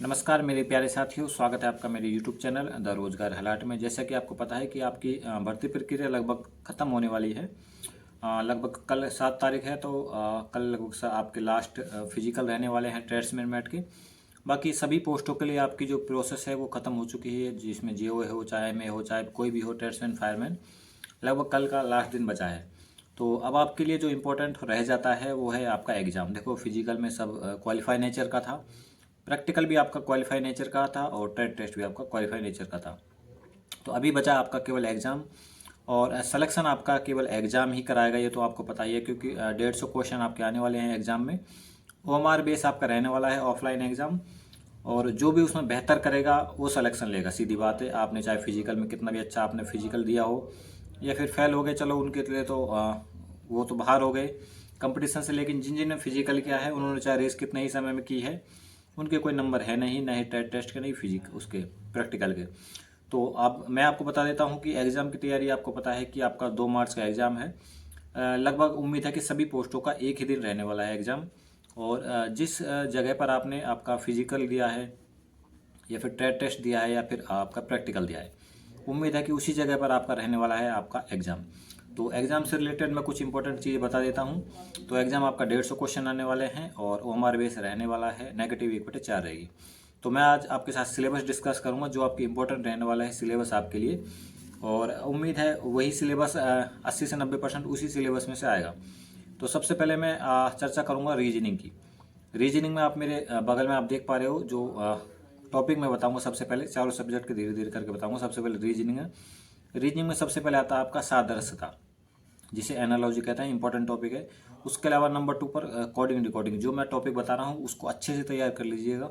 नमस्कार मेरे प्यारे साथियों, स्वागत है आपका मेरे YouTube चैनल द रोजगार हलाट में। जैसा कि आपको पता है कि आपकी भर्ती प्रक्रिया लगभग ख़त्म होने वाली है। लगभग कल 7 तारीख है, तो कल लगभग आपके लास्ट फिजिकल रहने वाले हैं ट्रेड्समैन मैट के। बाकी सभी पोस्टों के लिए आपकी जो प्रोसेस है वो ख़त्म हो चुकी है, जिसमें जीओ हो, चाहे एमए हो, चाहे कोई भी हो, ट्रेड्समैन फायरमैन। लगभग कल का लास्ट दिन बचा है। तो अब आपके लिए जो इम्पोर्टेंट रह जाता है वो है आपका एग्ज़ाम। देखो, फिजिकल में सब क्वालिफाई नेचर का था, प्रैक्टिकल भी आपका क्वालिफाई नेचर का था और ट्रेड टेस्ट भी आपका क्वालिफाई नेचर का था। तो अभी बचा आपका केवल एग्ज़ाम, और सिलेक्शन आपका केवल एग्ज़ाम ही कराएगा, ये तो आपको पता ही है, क्योंकि 150 क्वेश्चन आपके आने वाले हैं एग्ज़ाम में। ओएमआर बेस आपका रहने वाला है, ऑफलाइन एग्ज़ाम। और जो भी उसमें बेहतर करेगा वो सिलेक्शन लेगा, सीधी बात है। आपने चाहे फिजिकल में कितना भी अच्छा आपने फिजिकल दिया हो या फिर फेल हो गए, चलो उनके लिए तो वो तो बाहर हो गए कंपटीशन से। लेकिन जिन जिन ने फिजिकल किया है, उन्होंने चाहे रेस कितने ही समय में की है, उनके कोई नंबर है नहीं, ना ही टेस्ट के, नहीं फिजिक उसके प्रैक्टिकल के। तो अब मैं आपको बता देता हूँ कि एग्ज़ाम की तैयारी। आपको पता है कि आपका 2 मार्च का एग्ज़ाम है। लगभग उम्मीद है कि सभी पोस्टों का एक ही दिन रहने वाला है एग्ज़ाम। और जिस जगह पर आपने आपका फिजिकल दिया है या फिर ट्रेड टेस्ट दिया है या फिर आपका प्रैक्टिकल दिया है, उम्मीद है कि उसी जगह पर आपका रहने वाला है आपका एग्ज़ाम। तो एग्ज़ाम से रिलेटेड मैं कुछ इंपॉर्टेंट चीज़ बता देता हूँ। तो एग्ज़ाम आपका 150 क्वेश्चन आने वाले हैं और ओएमआर बेस रहने वाला है, नेगेटिव 1/4 रहेगी। तो मैं आज आपके साथ सिलेबस डिस्कस करूँगा, जो आपकी इंपॉर्टेंट रहने वाला है सिलेबस आपके लिए। और उम्मीद है वही सिलेबस 80 से 90% उसी सिलेबस में से आएगा। तो सबसे पहले मैं चर्चा करूँगा रीजनिंग की। रीजनिंग में आप मेरे बगल में आप देख पा रहे हो जो टॉपिक मैं बताऊंगा। सबसे पहले चारों सब्जेक्ट के धीरे धीरे करके बताऊंगा। सबसे पहले रीजनिंग है। रीजनिंग में सबसे पहले आता है आपका सादृश्यता, जिसे एनालॉजी कहते हैं, इंपॉर्टेंट टॉपिक है। उसके अलावा नंबर 2 पर कोडिंग रिकॉर्डिंग। जो मैं टॉपिक बता रहा हूँ उसको अच्छे से तैयार कर लीजिएगा,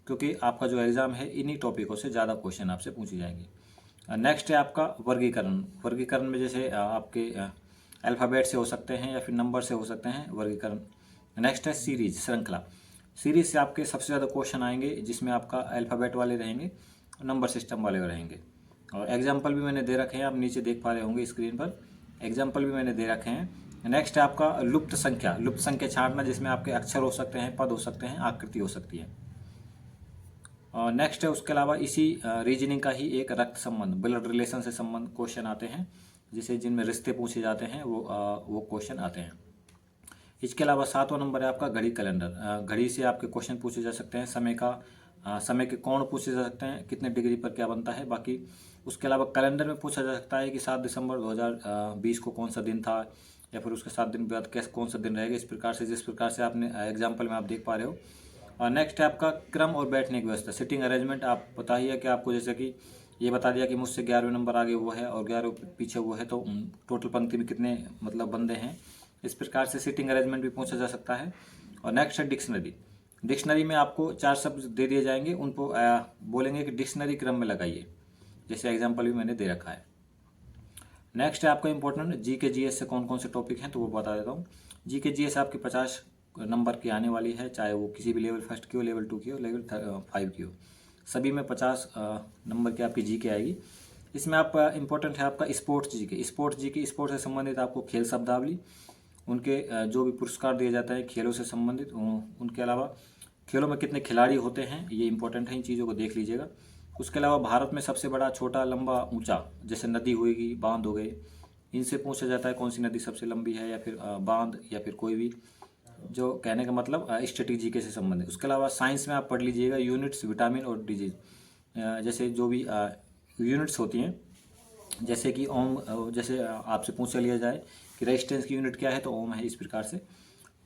क्योंकि आपका जो एग्जाम है इन्हीं टॉपिकों से ज़्यादा क्वेश्चन आपसे पूछे जाएंगे। नेक्स्ट है आपका वर्गीकरण। वर्गीकरण में जैसे आपके अल्फ़ाबेट से हो सकते हैं या फिर नंबर से हो सकते हैं वर्गीकरण। नेक्स्ट है सीरीज, श्रृंखला। सीरीज से आपके सबसे ज़्यादा क्वेश्चन आएंगे, जिसमें आपका अल्फ़ाबेट वाले रहेंगे, नंबर सिस्टम वाले रहेंगे। और एग्जाम्पल भी मैंने दे रखे हैं, आप नीचे देख पा रहे होंगे स्क्रीन पर। एग्जाम्पल भी मैंने दे रखे हैं। नेक्स्ट है आपका लुप्त संख्या। लुप्त संख्या छांटना, जिसमें आपके अक्षर हो सकते हैं, पद हो सकते हैं, आकृति हो सकती है। और नेक्स्ट है उसके अलावा इसी रीजनिंग का ही एक रक्त संबंध, ब्लड रिलेशन से संबंध क्वेश्चन आते हैं, जिसे जिनमें रिश्ते पूछे जाते हैं वो क्वेश्चन आते हैं। इसके अलावा 7वां नंबर है आपका घड़ी कैलेंडर। घड़ी से आपके क्वेश्चन पूछे जा सकते हैं, समय का समय के कोण पूछे जा सकते हैं, कितने डिग्री पर क्या बनता है। बाकी उसके अलावा कैलेंडर में पूछा जा सकता है कि 7 दिसंबर 2020 को कौन सा दिन था, या फिर उसके 7 दिन बाद कैसे कौन सा दिन रहेगा। इस प्रकार से, जिस प्रकार से आपने एग्जाम्पल में आप देख पा रहे हो। और नेक्स्ट है आपका क्रम और बैठने की व्यवस्था, सिटिंग अरेंजमेंट। आप पता ही है कि आपको, जैसे कि ये बता दिया कि मुझसे 11वें नंबर आगे वो है और 11वें पीछे वो है, तो टोटल पंक्ति में कितने मतलब बंदे हैं। इस प्रकार से सिटिंग अरेंजमेंट भी पूछा जा सकता है। और नेक्स्ट है डिक्शनरी। डिक्शनरी में आपको 4 शब्द दे दिए जाएंगे, उनको बोलेंगे कि डिक्शनरी क्रम में लगाइए, जैसे एग्जाम्पल भी मैंने दे रखा है। नेक्स्ट है आपका इंपॉर्टेंट जी के जी एस से कौन कौन से टॉपिक हैं, तो वो बता देता हूँ। जी के जी एस आपकी 50 नंबर की आने वाली है, चाहे वो किसी भी लेवल फर्स्ट की हो, लेवल 2 की हो, लेवल 5 की हो। सभी में 50 नंबर की आपकी जी के आएगी। इसमें आप इंपॉर्टेंट है आपका स्पोर्ट्स जी के। स्पोर्ट्स जी के, स्पोर्ट्स से संबंधित आपको खेल शब्दावली, उनके जो भी पुरस्कार दिए जाते हैं खेलों से संबंधित, उनके अलावा खेलों में कितने खिलाड़ी होते हैं, ये इंपॉर्टेंट है, इन चीज़ों को देख लीजिएगा। उसके अलावा भारत में सबसे बड़ा, छोटा, लंबा, ऊंचा, जैसे नदी होगी, बांध हो गए, इनसे पूछा जाता है कौन सी नदी सबसे लंबी है, या फिर बांध, या फिर कोई भी, जो कहने का मतलब स्ट्रेटेजी के से संबंधित। उसके अलावा साइंस में आप पढ़ लीजिएगा यूनिट्स, विटामिन और डिजीज, जैसे जो भी यूनिट्स होती हैं, जैसे कि ओम, जैसे आपसे पूछ लिया जाए कि रेजिस्टेंस की यूनिट क्या है, तो ओम है। इस प्रकार से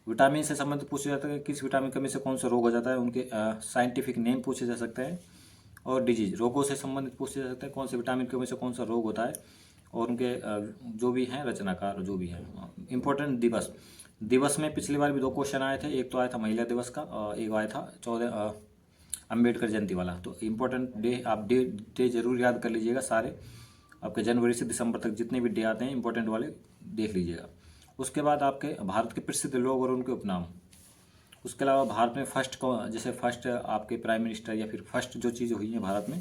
विटामिन से संबंधित पूछा जाता है, किस विटामिन कमी से कौन सा रोग हो जाता है, उनके साइंटिफिक नेम पूछे जा सकते हैं। और डिजीज, रोगों से संबंधित पूछे जा सकते हैं, कौन से विटामिन की कमी से कौन सा रोग होता है, और उनके जो भी हैं रचनाकार, जो भी है। इंपॉर्टेंट दिवस। दिवस में पिछली बार भी 2 क्वेश्चन आए थे, एक तो आया था महिला दिवस का और एक आया था 14 अम्बेडकर जयंती वाला। तो इम्पोर्टेंट डे, आप डे जरूर याद कर लीजिएगा सारे। आपके जनवरी से दिसंबर तक जितने भी डे आते हैं इंपॉर्टेंट वाले, देख लीजिएगा। उसके बाद आपके भारत के प्रसिद्ध लोग और उनके उपनाम। उसके अलावा भारत में फर्स्ट को, जैसे फर्स्ट आपके प्राइम मिनिस्टर, या फिर फर्स्ट जो चीज़ें हुई हैं भारत में,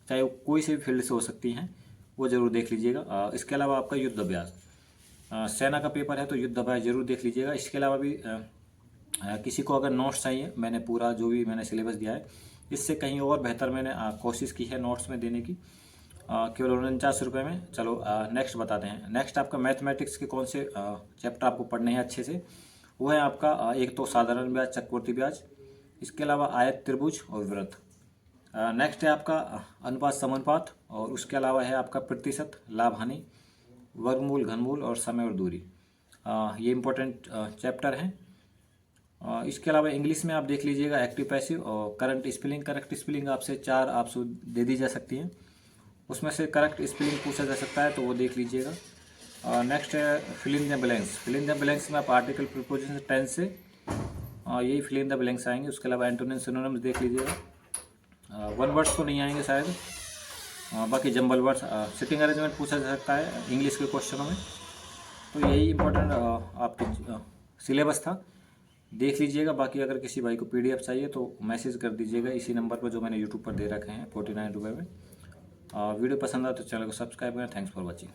चाहे वो कोई से भी फील्ड से हो सकती हैं, वो जरूर देख लीजिएगा। इसके अलावा आपका युद्ध अभ्यास, सेना का पेपर है तो युद्ध अभ्यास जरूर देख लीजिएगा। इसके अलावा भी किसी को अगर नोट्स चाहिए, मैंने पूरा जो भी मैंने सिलेबस दिया है इससे कहीं और बेहतर मैंने कोशिश की है नोट्स में देने की, केवल 49 रुपये में। चलो नेक्स्ट बताते हैं। नेक्स्ट आपका मैथमेटिक्स के कौन से चैप्टर आपको पढ़ने हैं अच्छे से, वो है आपका एक तो साधारण ब्याज, चक्रवृद्धि ब्याज, इसके अलावा आयत, त्रिभुज और वृत्त। नेक्स्ट है आपका अनुपात समानुपात, और उसके अलावा है आपका प्रतिशत, लाभ हानि, वर्गमूल, घनमूल और समय और दूरी। ये इंपॉर्टेंट चैप्टर हैं। इसके अलावा इंग्लिश में आप देख लीजिएगा एक्टिव पैसिव और करंट स्पेलिंग। करेक्ट स्पेलिंग आपसे 4 आपसे दे दी जा सकती हैं, उसमें से करेक्ट स्पेलिंग पूछा जा सकता है तो वो देख लीजिएगा। नेक्स्ट है fill in the blanks. Fill in the blanks में आप आर्टिकल, प्रीपोजिशन, टेंस से यही फिल इन द ब्लैंक्स आएंगे। उसके अलावा एंटोनिम, सिनोनिम्स देख लीजिएगा। वन वर्ड्स तो नहीं आएंगे शायद, बाकी जंबल वर्ड्स, सिटिंग अरेंजमेंट पूछा जा सकता है इंग्लिश के क्वेश्चनों में। तो यही इंपॉर्टेंट आपके सिलेबस था, देख लीजिएगा। बाकी अगर किसी भाई को PDF चाहिए तो मैसेज कर दीजिएगा इसी नंबर पर जो मैंने यूट्यूब पर दे रखे हैं 49 रुपये में। वीडियो पसंद आए तो चैनल को सब्सक्राइब करें। Thanks for watching.